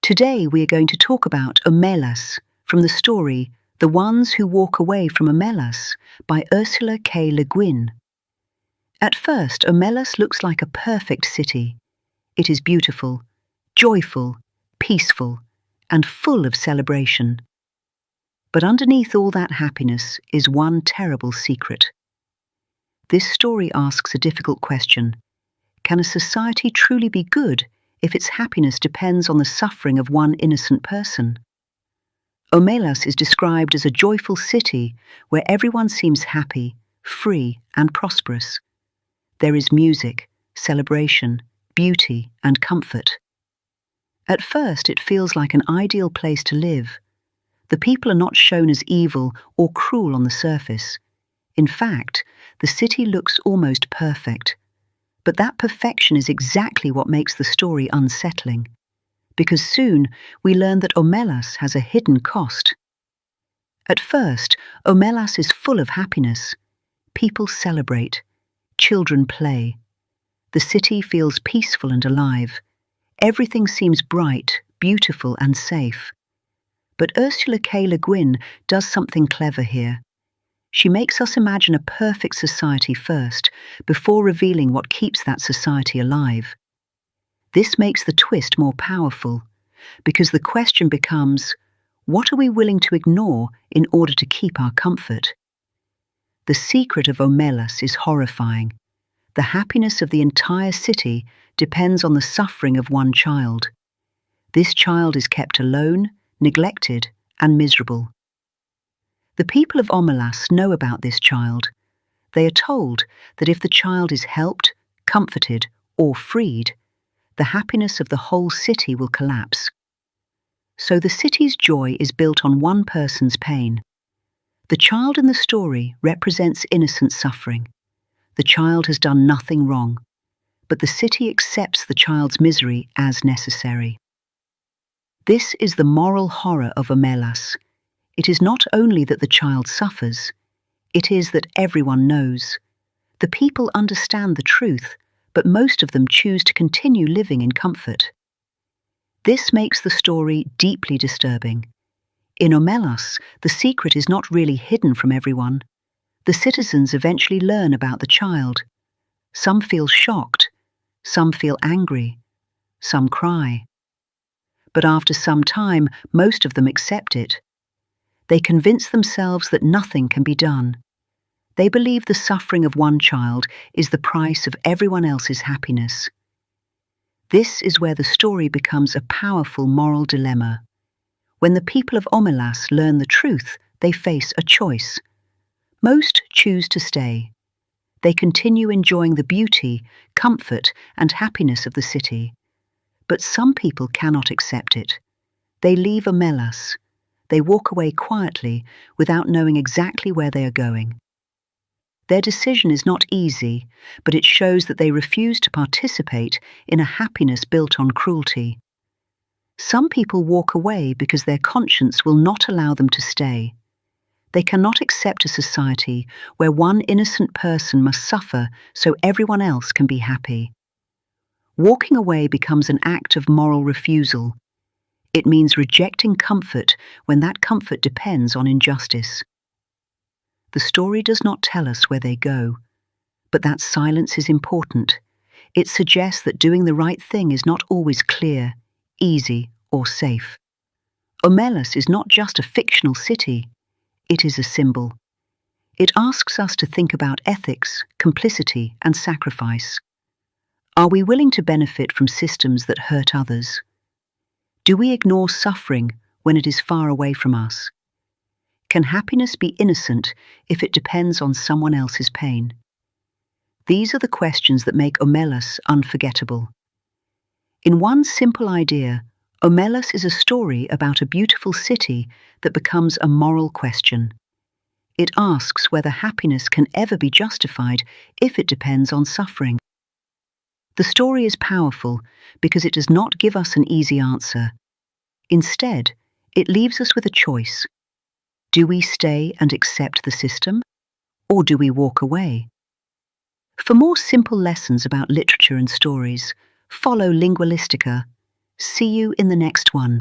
Today we are going to talk about Omelas from the story The Ones Who Walk Away from Omelas by Ursula K. Guin. At first, Omelas looks like a perfect city. It is beautiful, joyful, peaceful, and full of celebration. But underneath all that happiness is one terrible secret. This story asks a difficult question. Can a society truly be good if its happiness depends on the suffering of one innocent person? Omelas is described as a joyful city where everyone seems happy, free, and prosperous. There is music, celebration, beauty, and comfort. At first, it feels like an ideal place to live. The people are not shown as evil or cruel on the surface. In fact, the city looks almost perfect. But that perfection is exactly what makes the story unsettling, because soon we learn that Omelas has a hidden cost. At first, Omelas is full of happiness. People celebrate. Children play. The city feels peaceful and alive. Everything seems bright, beautiful, and safe. But Ursula K. Guin does something clever here. She makes us imagine a perfect society first, before revealing what keeps that society alive. This makes the twist more powerful, because the question becomes, what are we willing to ignore in order to keep our comfort? The secret of Omelas is horrifying. The happiness of the entire city depends on the suffering of one child. This child is kept alone, neglected, and miserable. The people of Omelas know about this child. They are told that if the child is helped, comforted, or freed, the happiness of the whole city will collapse. So the city's joy is built on one person's pain. The child in the story represents innocent suffering. The child has done nothing wrong, but the city accepts the child's misery as necessary. This is the moral horror of Omelas. It is not only that the child suffers, it is that everyone knows. The people understand the truth, but most of them choose to continue living in comfort. This makes the story deeply disturbing. In Omelas, the secret is not really hidden from everyone. The citizens eventually learn about the child. Some feel shocked, some feel angry, some cry. But after some time, most of them accept it. They convince themselves that nothing can be done. They believe the suffering of one child is the price of everyone else's happiness. This is where the story becomes a powerful moral dilemma. When the people of Omelas learn the truth, they face a choice. Most choose to stay. They continue enjoying the beauty, comfort, and happiness of the city. But some people cannot accept it. They leave Omelas. They walk away quietly without knowing exactly where they are going. Their decision is not easy, but it shows that they refuse to participate in a happiness built on cruelty. Some people walk away because their conscience will not allow them to stay. They cannot accept a society where one innocent person must suffer so everyone else can be happy. Walking away becomes an act of moral refusal. It means rejecting comfort when that comfort depends on injustice. The story does not tell us where they go, but that silence is important. It suggests that doing the right thing is not always clear, easy, or safe. Omelas is not just a fictional city, it is a symbol. It asks us to think about ethics, complicity, and sacrifice. Are we willing to benefit from systems that hurt others? Do we ignore suffering when it is far away from us? Can happiness be innocent if it depends on someone else's pain? These are the questions that make Omelas unforgettable. In one simple idea, Omelas is a story about a beautiful city that becomes a moral question. It asks whether happiness can ever be justified if it depends on suffering. The story is powerful because it does not give us an easy answer. Instead, it leaves us with a choice. Do we stay and accept the system, or do we walk away? For more simple lessons about literature and stories, follow Lingualistica See you in the next one.